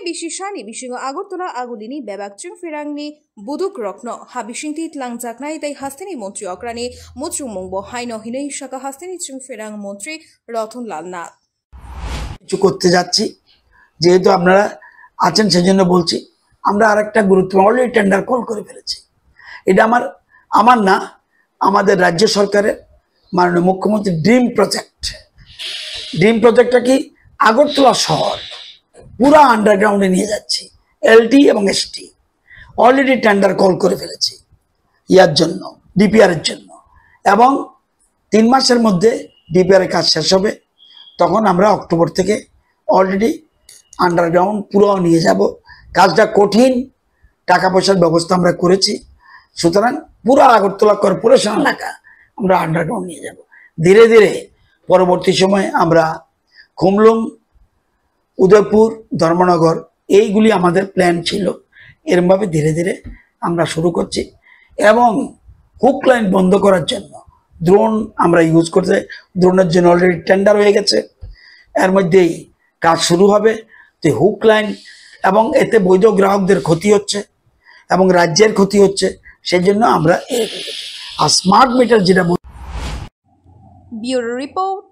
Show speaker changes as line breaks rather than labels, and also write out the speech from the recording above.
bisishani bishingo Agortola agulini bebakchung firangni buduk rokno habishinti tlangjaknai dai hastini montri okrani mutrung mongbo haino hinei shaka hastini chung firang মন্ত্রী রতন লাল নাথ
কিছু করতে যাচ্ছি যেহেতু আপনারা আছেন সেজন্য বলছি আমরা আরেকটা গুরুত্বপূর্ণ অলরেডি টেন্ডার কল করে ফেলেছি এটা আমার না আমাদের রাজ্য সরকারের মাননীয় মুখ্যমন্ত্রী ড্রিম প্রজেক্টটা কি আগরতলা শহর পুরো আন্ডারগ্রাউন্ডে নিয়ে যাচ্ছি এলটি এবং এসটি অলরেডি টেন্ডার কল করে ফেলেছি ইয়ার জন্য ডিপিআর এর জন্য এবং 3 মাসের মধ্যে ডিপিআর এর কাজ শেষ হবে তখন আমরা অক্টোবর থেকে অলরেডি আন্ডারগ্রাউন্ড পুরো নিয়ে যাব কাজটা কঠিন টাকা পয়সার ব্যবস্থা আমরা করেছি সুতরাং পুরো আগরতলা কর্পোরেশন এলাকা আমরা আন্ডারগ্রাউন্ড নিয়ে যাব ধীরে ধীরে পরবর্তী সময়ে আমরা খুমলুং উদয়পুর ধর্মনগর এইগুলি আমাদের প্ল্যান ছিল এরকমভাবে ধীরে ধীরে আমরা শুরু করছি এবং হুক লাইন বন্ধ করার জন্য ড্রোন আমরা ইউজ করতে ড্রোনের জন্য অলরেডি টেন্ডার হয়ে গেছে এর মধ্যেই কাজ শুরু হবে তো হুক লাইন এবং এতে বৈধ গ্রাহকদের ক্ষতি হচ্ছে এবং রাজ্যের ক্ষতি হচ্ছে সেজন্য আমরা আর স্মার্ট মিটার যেটা
ব্যুরো রিপোর্ট